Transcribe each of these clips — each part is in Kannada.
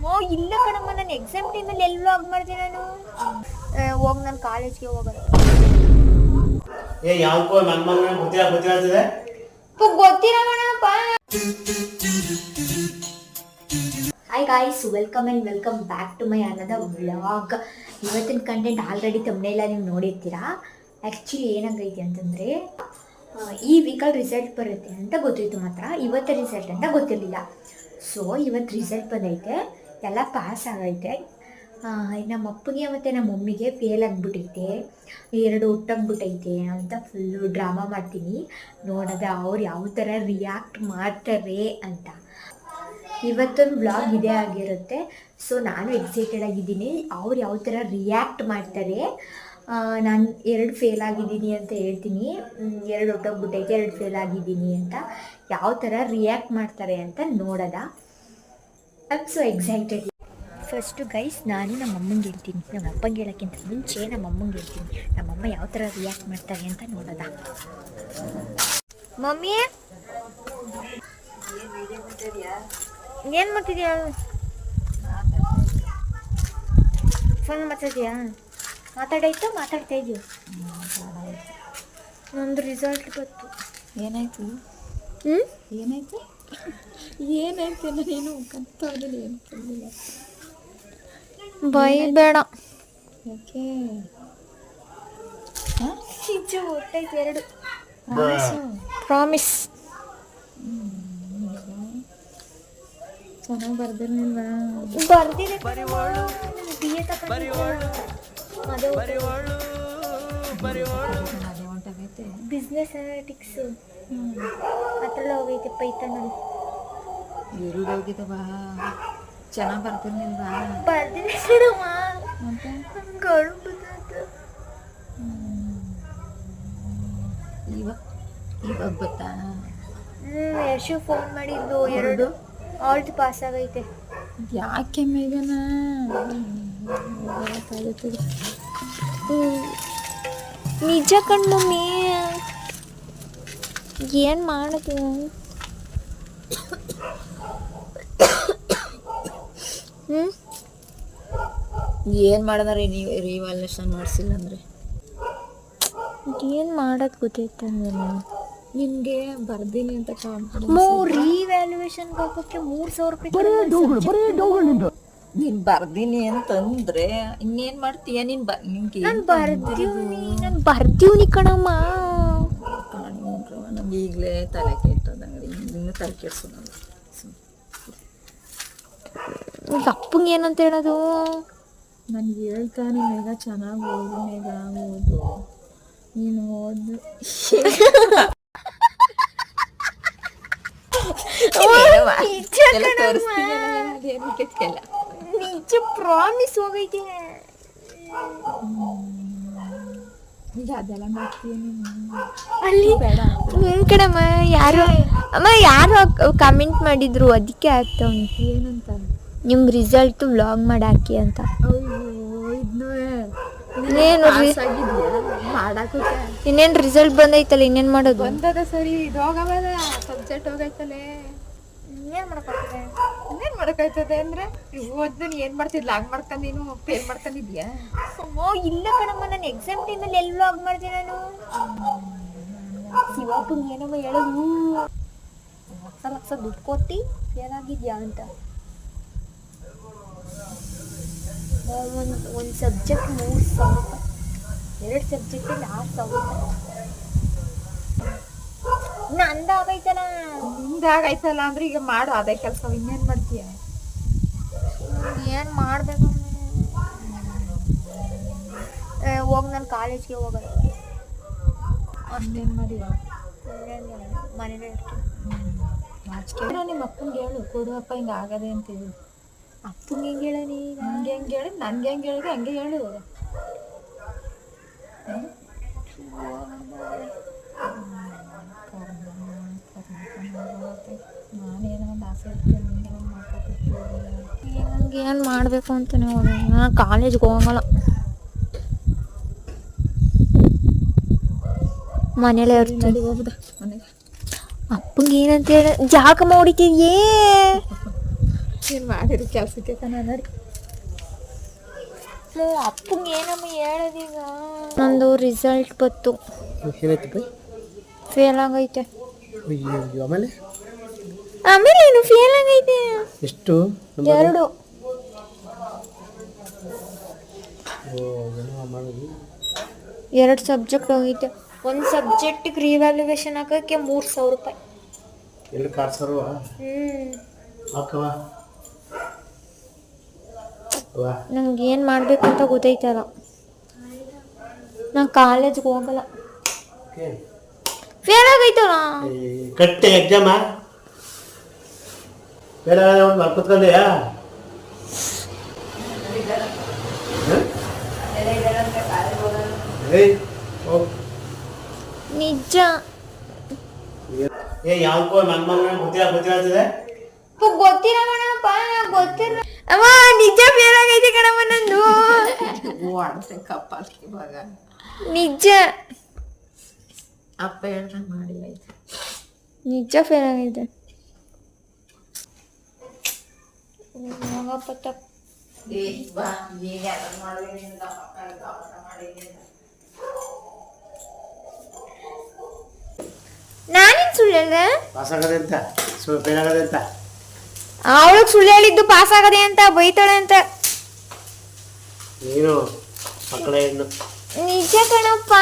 ಓ ಇಲ್ಲ ಕಣಮ್ಮ, ನಾನು ಎಕ್ಸಾಮ್ ಟೈಮಲ್ಲಿ ಎಲ್ಲಿ ವ್ಲಾಗ್ ಮಾಡ್ತೀನಿ ನಾನು. ಹೋಗಿ ನಾನು ಕಾಲೇಜ್ಗೆ ಹೋಗಲ್ಲ. ಯಾವ್ಕೋ ನನ್ನ ಮಗನ ಗೊತ್ತಿಲ್ಲ ಗೊತ್ತಿರಲ್ಲಪ್ಪ. Hi guys, welcome and welcome back to my another vlog. ಇವತ್ತಿನ ಕಂಟೆಂಟ್ ಆಲ್ರೆಡಿ ತಮ್ಮನೆಲ್ಲ ನೀವು ನೋಡಿರ್ತೀರಾ. ಆ್ಯಕ್ಚುಲಿ ಏನಾಗೈತೆ ಅಂತಂದರೆ, ಈ ವೀಕಲ್ಲಿ ರಿಸಲ್ಟ್ ಬರುತ್ತೆ ಅಂತ ಗೊತ್ತಿತ್ತು, ಮಾತ್ರ ಇವತ್ತು ರಿಸಲ್ಟ್ ಅಂತ ಗೊತ್ತಿರಲಿಲ್ಲ. ಸೊ ಇವತ್ತು ರಿಸಲ್ಟ್ ಬಂದೈತೆ, ಎಲ್ಲ ಪಾಸ್ ಆಗೈತೆ. ನಮ್ಮ ಅಪ್ಪಗೆ ಮತ್ತು ನಮ್ಮ ಮಮ್ಮಿಗೆ ಫೇಲ್ ಆಗಿಬಿಟ್ಟೈತೆ, 2 ಒಟ್ಟಾಗ್ಬಿಟ್ಟೈತೆ ಅಂತ ಫುಲ್ಲು ಡ್ರಾಮಾ ಮಾಡ್ತೀನಿ. ನೋಡೋದ ಅವ್ರು ಯಾವ ಥರ ರಿಯಾಕ್ಟ್ ಮಾಡ್ತಾರೆ ಅಂತ. ಇವತ್ತೊಂದು ವ್ಲಾಗ್ ಇದೇ ಆಗಿರುತ್ತೆ. ಸೊ ನಾನು ಎಕ್ಸೈಟೆಡ್ ಆಗಿದ್ದೀನಿ, ಅವ್ರು ಯಾವ ಥರ ರಿಯಾಕ್ಟ್ ಮಾಡ್ತಾರೆ. ನಾನು 2 ಫೇಲ್ ಆಗಿದ್ದೀನಿ ಅಂತ ಹೇಳ್ತೀನಿ, 2 ಹೊಟ್ಟೋಗ್ಬಿಟ್ಟೈತೆ, 2 ಫೇಲ್ ಆಗಿದ್ದೀನಿ ಅಂತ ಯಾವ ಥರ ರಿಯಾಕ್ಟ್ ಮಾಡ್ತಾರೆ ಅಂತ ನೋಡೋದ. I am so excited. First guys ನಾನು ನಮ್ಮ ಅಮ್ಮಂಗೆ ಹೇಳ್ತೀನಿ, ನಮ್ಮ ಅಪ್ಪಂಗೆ ಹೇಳೋಕ್ಕಿಂತ ಮುಂಚೆ ನಮ್ಮ ಅಮ್ಮಂಗೆ ಹೇಳ್ತೀನಿ, ನಮ್ಮಮ್ಮ ಯಾವ ಥರ ರಿಯಾಕ್ಟ್ ಮಾಡ್ತಾರೆ ಅಂತ ನೋಡೋದ. ಮಮ್ಮಿ ಏನು ಮಾಡ್ತಿದ್ಯಾ? ಫೋನ್ ಮಾತಾಡ್ತೀಯಾ? ಮಾತಾಡಾಯ್ತು, ಮಾತಾಡ್ತಾ ಇದೀಯ? ನಂದು ರಿಸಲ್ಟ್ ಬಂತು. ಏನಾಯ್ತು? ಏನಾಯ್ತು ಏನಾಯ್ತು ನೀನು ಕನ್ತಾವಲ್ಲಿ ಏನು ಕೇಳಿಲ್ಲ. ಬೈಬೇಡ. ಯಾಕೆ? ನಿಜ ಹೊಟ್ಟೈತೆ 2. ಪ್ರಾಮಿಸ್. ಚೆನ್ನಾಗಿ ಬರ್ದಿರ್ಲಿಲ್ವಾ? ಬರ್ದಿದೆ. ಬಿಸ್ನೆಸ್ ಅನಾಲಿಟಿಕ್ಸು ಅದರಲ್ಲಿ ಹೋಗೈತೆ, ಪೈಥಾನಲ್ಲಿ 2 ಹೋಗಿದವ. ಚೆನ್ನಾಗಿ ಬರ್ದಿರ್ಲಿಲ್ವಾ? ಬರ್ದಿದೆ ಕಣಮ್ಮ. ಮತ್ತೆ ಇವಾಗ ಗೊತ್ತಾ? ಯಶು ಫೋನ್ ಮಾಡಿದ್ದು 2 ಆಲ್ಟ್ ಪಾಸ್ ಆಗೈತೆ. ಯಾಕೆ ಮೇಘನ? ನಿಜ ಕಣ್ ಮಮ್ಮಿ, ಏನು ಮಾಡೋದು? ಏನು ಮಾಡಿದ್ರೆ ನೀವು ರಿವ್ಯಾಲ್ಯೂಷನ್ ಮಾಡಿಸಿಲ್ಲ ಅಂದರೆ ಏನು ಮಾಡೋದು ಗೊತ್ತೈತೆ ಅಂದ್ರೆ ನಿನಗೆ ಬರ್ದೀನಿ ಅಂತ ರಿವ್ಯಾಲ್ಯೂಯೇಷನ್ಗೆ ಹೋಗೋಕ್ಕೆ 3,000 ರೂಪಾಯಿ. ನೀನು ಬರ್ದೀನಿ ಅಂತಂದ್ರೆ ಇನ್ನೇನು ಮಾಡ್ತೀಯ? ನಿನ್ಗೆ ನಾನು ಬರ್ದೀವ್ನಿ ಕಣಮ್ಮ. ನಮ್ಗೆ ಈಗಲೇ ತಲೆ ಕೆಟ್ಟದಂಗೆ, ಇನ್ನೂ ತಲೆ ಕೆಡ್ಸೋಣ. ಈಗ ಅಪ್ಪಂಗೆ ಏನಂತ ಹೇಳೋದು? ನನಗೆ ಹೇಳ್ತಾನೆ, ಮೇಘ ಚೆನ್ನಾಗಿ ಓದು, ಮೇಘ ಓದು, ನೀನು ಓದು. ನಿಜ ಪ್ರಾಮಿಸ್ ಹೋಗೈತೆ. ಈಗ ಅದೆಲ್ಲ ಮಾಡ್ತೀಯ ನೀನು? ಅಲ್ಲಿ ಕಣಮ್ಮ, ಯಾರು ಕಮೆಂಟ್ ಮಾಡಿದ್ರು, ಅದಕ್ಕೆ ಆಗ್ತಾವ. ಏನಂತ? ನಿಮ್ಗೆ ರಿಸಲ್ಟ್ ವ್ಲಾಗ್ ಮಾಡಿ ಹಾಕಿ ಅಂತ. ಇನ್ನೇನು ರಿಸಲ್ಟ್ ಬಂದೈತಲ್ಲ, ಇನ್ನೇನು ಮಾಡೋದು? ಬಂದದ ಸರಿ, ಇದು ಹೋಗವಲ್ಲ, ಸಬ್ಜೆಕ್ಟ್ ಹೋಗೈತಲೆ. ಇನ್ನೇನು ಮಾಡೋಕ್ಕಾಯ್ತದೆ ಅಂದರೆ ಓದ್ದು. ನೀ ಏನು ಮಾಡ್ತಿದ್ಲ? ಲಾಗ್ ಮಾಡ್ಕೊಂಡು ನೀನು ಫೇಲ್ ಮಾಡ್ಕೊಂಡಿದ್ಯಾ? ಇಲ್ಲ ಕಣಮ್ಮ, ನಾನು ಎಕ್ಸಾಮ್ ಟೈಮಲ್ಲಿ ಎಲ್ಲಿ ವ್ಲಾಗ್ ಮಾಡ್ತೀನಿ ನಾನು. ಶಿವಪ್ಪಂಗೆ ಏನಮ್ಮ ಹೇಳೋದು, ಲಕ್ಷ ದುಡ್ಡು ಕೊಟ್ಟು ಫೇಲ್ ಆಗಿದ್ಯಾ ಅಂತ. ಒಂದು ಸಬ್ಜೆಕ್ಟ್ 3,000 ರೂಪಾಯಿ, 2 ಸಬ್ಜೆಕ್ಟಲ್ಲಿ 6,000 ರೂಪಾಯಿ. ನಂದಾಗೈತಲ್ಲ. ನಿಂದಾಗೈತಲ್ಲ ಅಂದ್ರೆ ಈಗ ಮಾಡು ಅದೇ ಕೆಲಸ. ಇನ್ನೇನು ಮಾಡ್ತೀಯ? ಏನು ಮಾಡಬೇಕು? ಹೋಗಿ ನಾನು ಕಾಲೇಜ್ಗೆ ಹೋಗಲ್ಲ. ಇನ್ನೇನು ಮಾಡಿ? ಮನೇಲಿ ಇರ್ತೀನಿ. ನಿಮ್ಮ ಅಪ್ಪನಿಗೆ ಹೇಳು, ಕೊಡುವಪ್ಪ ಹಿಂಗೆ ಆಗದೆ ಅಂತ ಹೇಳು. ಅಪ್ಪಂಗೆ ಹೆಂಗೆ ಹೇಳೋಣ? ನನಗೆ ಹೆಂಗೆ ಹೇಳಿ, ನನಗೆ ಹೆಂಗೆ ಹೇಳಿದೆ ಹಂಗೆ ಹೇಳು. ನಾನೇನೋ ಒಂದು ಆಸೆ ಇರ್ತೇನೆ, ನೀನೇನೋ ಮಾತಾಡ್ತಿರ್ತೀವಿ. ನನಗೆ ಏನು ಮಾಡಬೇಕು ಅಂತಲೇ ಹೋಗೋಣ. ನಾನು ಕಾಲೇಜ್ಗೆ ಹೋಗಲ್ಲ, ಮನೇಲೇ ಇರ್ತೀನಿ. ಹೋಗ್ಬಿಡ ಮನೆಗೆ. ಅಪ್ಪಂಗೆ ಏನಂತ ಹೇಳ? ಜಾಗ ಹೊಡಿತಿದ್ಯೇ? ನೀನು ಮಾಡಿರೋ ಕೆಲಸಕ್ಕೆ ಕನ್ನಡಿ ಅಪ್ಪಂಗೆ ಏನಮ್ಮ ಹೇಳೋದೀಗ ನಂದು ರಿಸಲ್ಟ್ ಬಂತು ಏನಾಯ್ತು ಫೇಲ್ ಆಗೈತೆ ಆಮೇಲೆ ಆಮೇಲೆ ಏನು ಫೇಲ್ ಆಗೈತೆ ಎಷ್ಟು 2 2 ಸಬ್ಜೆಕ್ಟ್ ಹೋಗೈತೆ ಒಂದು ಸಬ್ಜೆಕ್ಟಿಗೆ ರಿವ್ಯಾಲ್ಯೂಯೇಷನ್ ಹಾಕೋಕ್ಕೆ 3,000 ರೂಪಾಯಿ ಎಲ್ಲಿ ಕಾರ್ಡ್ ಸರ್ವ ಹಾಕವ ನಂಗೆ ಏನು ಮಾಡಬೇಕು ಅಂತ ಗೊತ್ತೈತಲ್ಲ ನಾನು ಕಾಲೇಜ್ಗೆ ಹೋಗಲ್ಲ ಫೇಲ್ ಆಗೈತಲ್ಲ ಕಟ್ಟೆ ಎಕ್ಸಾಮ ಬೇಡ ಒಂದು ಕುತ್ಕೊಂಡೆಯಾ ನಿಜ ಯಾವ್ಕೋ ನನ್ನ ಮಗನ ಗೊತ್ತಿರ್ತದೆ ಗೊತ್ತಿಲ್ಲ ಕಣಪ್ಪ ಗೊತ್ತಿಲ್ಲ ಅಮ್ಮ ನಿಜ ಫೇಲ್ ಆಗೈತೆ ಕಣಮ್ಮ ನಂದು ಕಪ್ಪಲ್ ಇವಾಗ ನಿಜ ಅಪ್ಪ ಹೇಳ್ದಂಗೆ ಮಾಡಿಲ್ಲ ನಿಜ ಫೇಲ್ ಆಗೈತೆ ಹೋಗಪ್ಪ ತಪ್ಪು ನಾನೇನು ಸುಳ್ಳು ಹೇಳ್ದೆ ಪಾಸ್ ಆಗದೆ ಅಂತ ಫೇಲ್ ಆಗದೆ ಅಂತ ಅವಳು ಸುಳ್ಳು ಹೇಳಿದ್ದು ಪಾಸ್ ಆಗದೆ ಅಂತ ಬೈತಾಳೆ ಅಂತ ನೀನು ಮಕ್ಕಳ ಹೆಣ್ಣು ನಿಜ ಕಣಪ್ಪ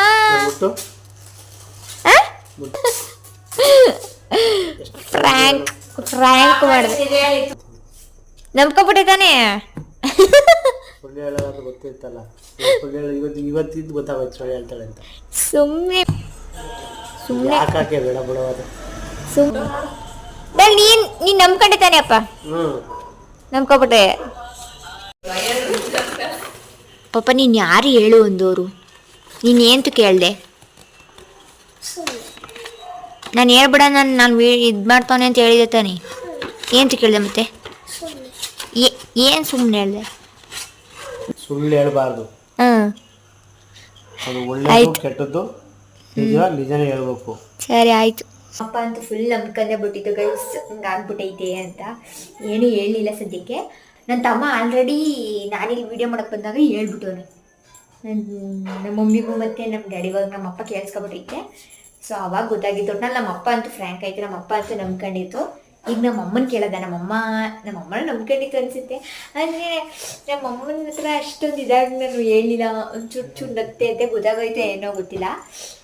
ಫ್ರ್ಯಾಂಕ್ ಫ್ರ್ಯಾಂಕ್ ಮಾಡಿದೆ ನಂಬ್ಕೊಬಿಟ್ಟೆ ತಾನೇ ಸುಳ್ಳು ಹೇಳೋದು ಗೊತ್ತಿರ್ತಲ್ಲ ಸುಳ್ಳು ಹೇಳೋದು ಇವತ್ತಿದ್ದು ಗೊತ್ತಾಗೋಯ್ತು ಸುಳ್ಳು ಹೇಳ್ತಾಳೆ ಅಂತ ಸುಮ್ಮನೆ ಸುಮ್ಮನೆ ಯಾಕೆ ಬೇಡ ಬಿಡೋದು ಸುಮ್ಮನೆ ನೀನ್ ನಂಬ್ಕೊಂಡೆ ತಾನೆ ಅಪ್ಪ ನಂಬ್ಕೊಬಿಟ್ಟೆ ಪಾಪ ನೀನು ಯಾರು ಹೇಳು ಅಂದೋರು ನೀನು ಏನಂತ ಕೇಳಿದೆ ನಾನು ಹೇಳ್ಬಿಡ ನಾನು ಇದು ಮಾಡ್ತಾನೆ ಅಂತ ಹೇಳಿದೆ ತಾನೆ ಏನಂತ ಕೇಳಿದೆ ಮತ್ತೆ ಏನು ಸುಮ್ಮನೆ ಹೇಳಿದೆ ಸುಳ್ಳು ಹೇಳ್ಬಾರ್ದು ಅದು ಒಳ್ಳೆಯದು ಕೆಟ್ಟದ್ದು ನಿಜನೇ ಹೇಳ್ಬೇಕು ಸರಿ ಆಯ್ತು ಅಪ್ಪ ಅಂತೂ ಫುಲ್ ನಂಬ್ಕೊಂಡೆ ಬಿಟ್ಟಿತ್ತು ಗೈಸ್ ಹಿಂಗೆ ಆಗ್ಬಿಟ್ಟೈತೆ ಅಂತ ಏನು ಹೇಳಲಿಲ್ಲ ಸದ್ಯಕ್ಕೆ ನನ್ನ ತಮ್ಮ ಆಲ್ರೆಡಿ ನಾನಿಲ್ಲಿ ವಿಡಿಯೋ ಮಾಡಕ್ಕೆ ಬಂದಾಗ ಹೇಳ್ಬಿಟ್ಟವನು ನಮ್ಮ ಮಮ್ಮಿಗೂ ಮತ್ತು ನಮ್ಮ ಡ್ಯಾಡಿವಾಗ ನಮ್ಮ ಅಪ್ಪ ಕೇಳಿಸ್ಕೊಬಿಟ್ಟೈತೆ ಸೊ ಅವಾಗ ಗೊತ್ತಾಗಿತ್ತು ಒಟ್ನಲ್ಲಿ ನಮ್ಮ ಅಪ್ಪ ಅಂತೂ ಫ್ರ್ಯಾಂಕ್ ಆಯ್ತು ನಮ್ಮ ಅಪ್ಪ ಅಂತೂ ನಂಬ್ಕೊಂಡಿತ್ತು ಈಗ ನಮ್ಮ ಅಮ್ಮನ ಕೇಳೋದ ನಮ್ಮಮ್ಮನ ನಂಬ್ಕೊಂಡಿತ್ತು ಅನಿಸುತ್ತೆ ಅಂದರೆ ನಮ್ಮ ಅಮ್ಮನ ಹತ್ರ ಅಷ್ಟೊಂದು ಇದಾಗಿ ನಾನು ಹೇಳಿಲ್ಲ ಒಂದು ಚೂರು ನತ್ತೆ ಅಂತ ಗೊತ್ತಾಗೋಯ್ತು ಏನೋ ಗೊತ್ತಿಲ್ಲ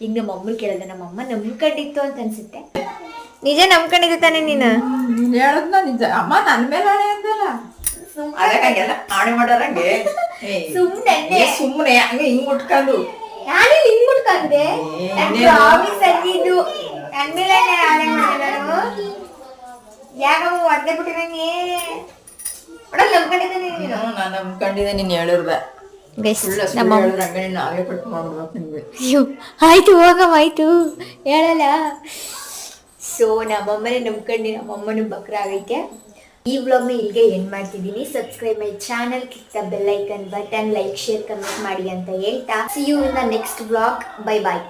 ಈಗ ನಮ್ಮ ಅಮ್ಮನ ಕೇಳೋದ ನಮ್ಮ ಅಮ್ಮ ನಂಬ್ಕೊಂಡಿತ್ತು ಅಂತ ಅನಿಸುತ್ತೆ ನಿಜ ನಂಬ್ಕೊಂಡಿದ್ದೆ ತಾನೇ ನೀನು ಹೇಳದ್ನ ನಿಜ ಅಮ್ಮ ನನ್ನ ಮೇಲೆ ಆಣೆ ಅಂತಲ್ಲ ಆಣೆ ಮಾಡೋರಂಗೆ ಸುಮ್ಮನೆ ಹಂಗೆ ಹಿಂಗ್ ಮುಟ್ಕೊಂಡು ನಾನು ಹಿಂಗ್ ಮುಟ್ಕೊಂಡೆ ಪ್ರಾಮಿಸ್ ಆಗಿದ್ದು ನನ್ನ ಮೇಲೆ ಆಣೆ ಮಾಡಿದೆ ನಾನು ಯಾಕಮ್ಮ ಹೊಡೆದೇ ಬಿಟ್ಟಿರಂಗೆ ಒಡಲ್ ನಂಬ್ಕೊಂಡಿದ್ದೆ ನೀನು ನಾನು ನಂಬ್ಕೊಂಡಿದ್ದೆ ನೀನು ಹೇಳಿರ್ದೆ ನಮ್ಮ ಹೇಳಿದ್ರಂಗೆ ನೀನು ನಾವೇ ಕಟ್ ಮಾಡ್ಬೇಕು ನಿಮಗೆ ಅಯ್ಯೋ ಆಯ್ತು ಹೋಗಮ್ಮ ಆಯ್ತು ಹೇಳಲ್ಲ ಸೊ ನಮ್ಮಮ್ಮನೇ ನಂಬ್ಕೊಂಡು ನಮ್ಮಮ್ಮನೂ ಬಕ್ರ ಆಗೈತೆ ಈ ವ್ಲಾಗ್ನ ಇಲ್ಲಿಗೆ ಎಂಡ್ ಮಾಡ್ತಿದ್ದೀನಿ subscribe my channel click the bell icon button like share comment ಮಾಡಿ ಅಂತ ಹೇಳ್ತಾ see you in the next vlog bye bye